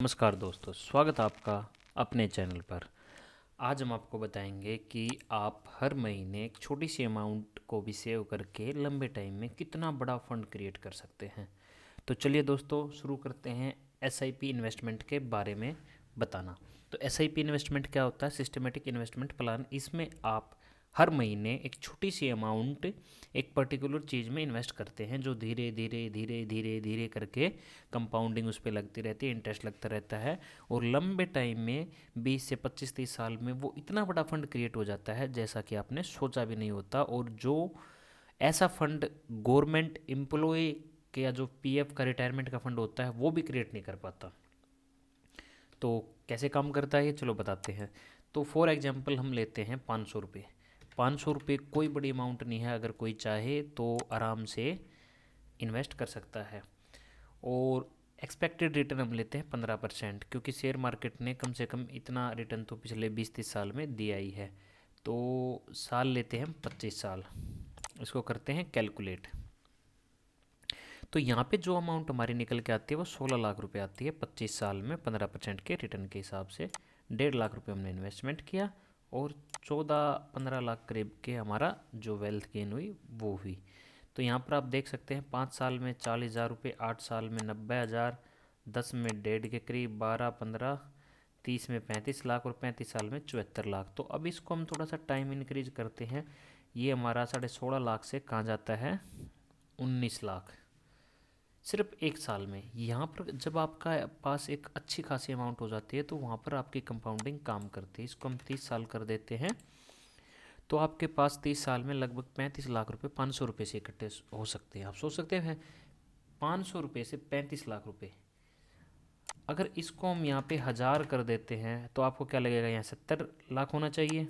नमस्कार दोस्तों, स्वागत है आपका अपने चैनल पर। आज हम आपको बताएंगे कि आप हर महीने एक छोटी सी अमाउंट को भी सेव करके लंबे टाइम में कितना बड़ा फंड क्रिएट कर सकते हैं। तो चलिए दोस्तों, शुरू करते हैं एसआईपी इन्वेस्टमेंट के बारे में बताना। तो एसआईपी इन्वेस्टमेंट क्या होता है? Systematic investment plan. इसमें आप हर महीने एक छोटी सी अमाउंट एक पर्टिकुलर चीज़ में इन्वेस्ट करते हैं, जो धीरे धीरे धीरे धीरे धीरे करके कंपाउंडिंग उस पर लगती रहती है, इंटरेस्ट लगता रहता है। और लंबे टाइम में 20 से 25-30 साल में वो इतना बड़ा फंड क्रिएट हो जाता है जैसा कि आपने सोचा भी नहीं होता। और जो ऐसा फंड गवर्नमेंट एम्प्लॉय के या जो पीएफ का रिटायरमेंट का फंड होता है वो भी क्रिएट नहीं कर पाता। तो कैसे काम करता है ये चलो बताते हैं। तो फॉर एग्जांपल हम लेते हैं 500 रुपये। 500 रुपये कोई बड़ी अमाउंट नहीं है, अगर कोई चाहे तो आराम से इन्वेस्ट कर सकता है। और एक्सपेक्टेड रिटर्न हम लेते हैं 15%, क्योंकि शेयर मार्केट ने कम से कम इतना रिटर्न तो पिछले 20-30 साल में दिया ही है। तो साल लेते हैं हम 25 साल, इसको करते हैं कैलकुलेट। तो यहाँ पे जो अमाउंट हमारी निकल के आती है वो 16 लाख रुपए आती है 25 साल में 15% के रिटर्न के हिसाब से। 1.5 लाख रुपए हमने इन्वेस्टमेंट किया और 14-15 लाख करीब के हमारा जो वेल्थ गेन हुई वो हुई। तो यहाँ पर आप देख सकते हैं 5 साल में 40,000 रुपये, 8 साल में 90,000, 10 में 1.5 के करीब, 12-15, 30 में 35 लाख और 35 साल में 74 लाख। तो अब इसको हम थोड़ा सा टाइम इंक्रीज करते हैं। ये हमारा 16.5 लाख से कहाँ जाता है 19 लाख, सिर्फ एक साल में। यहाँ पर जब आपका पास एक अच्छी खासी अमाउंट हो जाती है तो वहाँ पर आपकी कंपाउंडिंग काम करती है। इसको हम 30 साल कर देते हैं, तो आपके पास 30 साल में लगभग 35 लाख रुपए 500 रुपये से इकट्ठे हो सकते हैं। आप सोच सकते हैं 500 रुपये से 35 लाख रुपए। अगर इसको हम यहाँ पे 1000 कर देते हैं तो आपको क्या लगेगा? यहाँ 70 लाख होना चाहिए।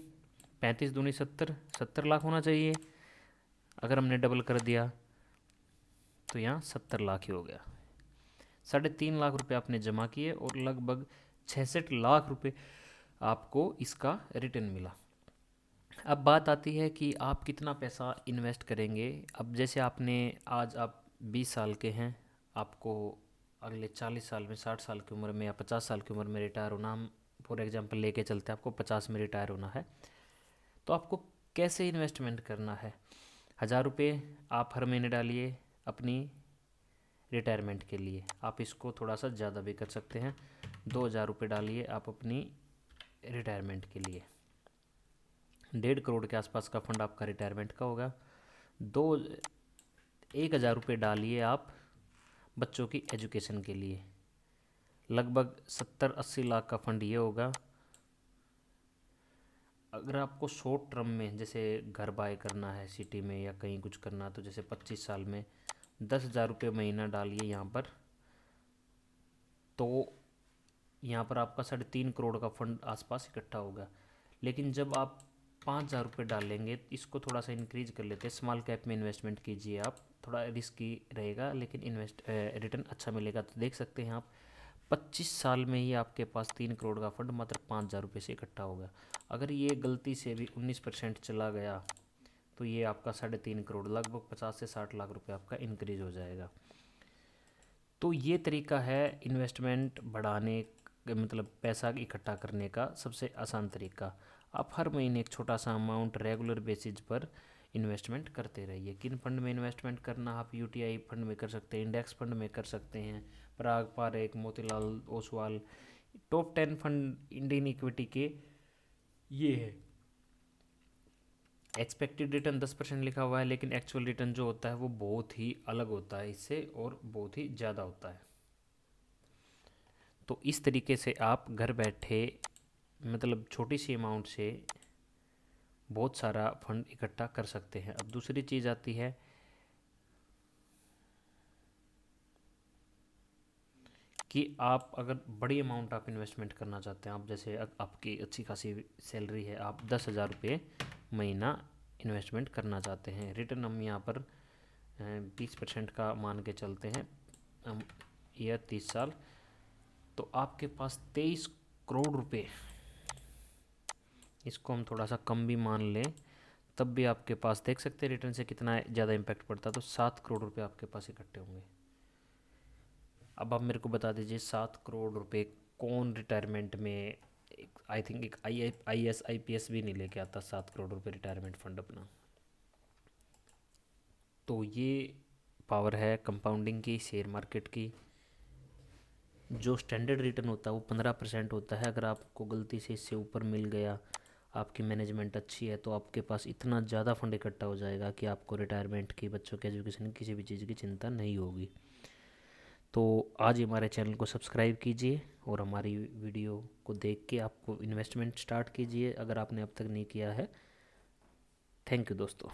35 दूनी 70, 70 लाख होना चाहिए। अगर हमने डबल कर दिया तो यहाँ 70 लाख ही हो गया। 3.5 लाख रुपए आपने जमा किए और लगभग 66 लाख रुपए आपको इसका रिटर्न मिला। अब बात आती है कि आप कितना पैसा इन्वेस्ट करेंगे। अब जैसे आपने आज आप 20 साल के हैं, आपको अगले 40 साल में, 60 साल की उम्र में या 50 साल की उम्र में रिटायर होना, हम फॉर एग्जांपल लेके चलते हैं आपको 50 में रिटायर होना है। तो आपको कैसे इन्वेस्टमेंट करना है? 1000 रुपये आप हर महीने डालिए अपनी रिटायरमेंट के लिए। आप इसको थोड़ा सा ज़्यादा भी कर सकते हैं, 2,000 रुपये डालिए आप अपनी रिटायरमेंट के लिए। 1.5 करोड़ के आसपास का फंड आपका रिटायरमेंट का होगा। 1,000 रुपये डालिए आप बच्चों की एजुकेशन के लिए। लगभग 70-80 लाख का फंड ये होगा। अगर आपको शॉर्ट टर्म में जैसे घर बाय करना है सिटी में या कहीं कुछ करना, तो जैसे 25 साल में 10,000 रुपये महीना डालिए यहाँ पर। तो यहाँ पर आपका 3.5 करोड़ का फंड आसपास इकट्ठा होगा। लेकिन जब आप 5,000 रुपये डालेंगे, इसको थोड़ा सा इंक्रीज कर लेते हैं, स्मॉल कैप में इन्वेस्टमेंट कीजिए आप। थोड़ा रिस्की रहेगा लेकिन रिटर्न अच्छा मिलेगा। तो देख सकते हैं आप 25 साल में ही आपके पास 3 करोड़ का फंड मात्र 5,000 रुपये से इकट्ठा होगा। अगर ये गलती से भी 19% चला गया तो ये आपका 3.5 करोड़ लगभग 50 से 60 लाख रुपये आपका इंक्रीज हो जाएगा। तो ये तरीका है इन्वेस्टमेंट बढ़ाने, मतलब पैसा इकट्ठा करने का सबसे आसान तरीका। आप हर महीने एक छोटा सा अमाउंट रेगुलर बेसिस पर इन्वेस्टमेंट करते रहिए। किन फंड में इन्वेस्टमेंट करना? आप यूटीआई फंड में कर सकते हैं, इंडेक्स फंड में कर सकते हैं, Parag Parekh, Motilal Oswal, top 10 fund Indian equity के ये है। एक्सपेक्टेड रिटर्न 10% लिखा हुआ है, लेकिन एक्चुअल रिटर्न जो होता है वो बहुत ही अलग होता है इससे और बहुत ही ज़्यादा होता है। तो इस तरीके से आप घर बैठे, मतलब छोटी सी अमाउंट से बहुत सारा फंड इकट्ठा कर सकते हैं। अब दूसरी चीज़ आती है कि आप अगर बड़ी अमाउंट आप इन्वेस्टमेंट करना चाहते हैं, आप जैसे आपकी अच्छी खासी सैलरी है, आप 10,000 रुपये महीना इन्वेस्टमेंट करना चाहते हैं, रिटर्न हम यहाँ पर 20% का मान के चलते हैं, ईयर 30 साल, तो आपके पास 23 करोड़ रुपए, इसको हम थोड़ा सा कम भी मान लें तब भी आपके पास देख सकते हैं रिटर्न से कितना ज़्यादा इम्पैक्ट पड़ता है। तो 7 करोड़ रुपए आपके पास इकट्ठे होंगे। अब आप मेरे को बता दीजिए 7 करोड़ रुपए कौन रिटायरमेंट में, आई थिंक एक IAS IPS भी नहीं लेके आता 7 करोड़ रुपए रिटायरमेंट फंड अपना। तो ये पावर है कंपाउंडिंग की, शेयर मार्केट की। जो स्टैंडर्ड रिटर्न होता है वो 15% होता है। अगर आपको गलती से इससे ऊपर मिल गया, आपकी मैनेजमेंट अच्छी है, तो आपके पास इतना ज़्यादा फंड इकट्ठा हो जाएगा कि आपको रिटायरमेंट की, बच्चों के एजुकेशन की, किसी भी चीज़ की चिंता नहीं होगी। तो आज ही हमारे चैनल को सब्सक्राइब कीजिए और हमारी वीडियो को देख के आपको इन्वेस्टमेंट स्टार्ट कीजिए अगर आपने अब तक नहीं किया है। थैंक यू दोस्तों।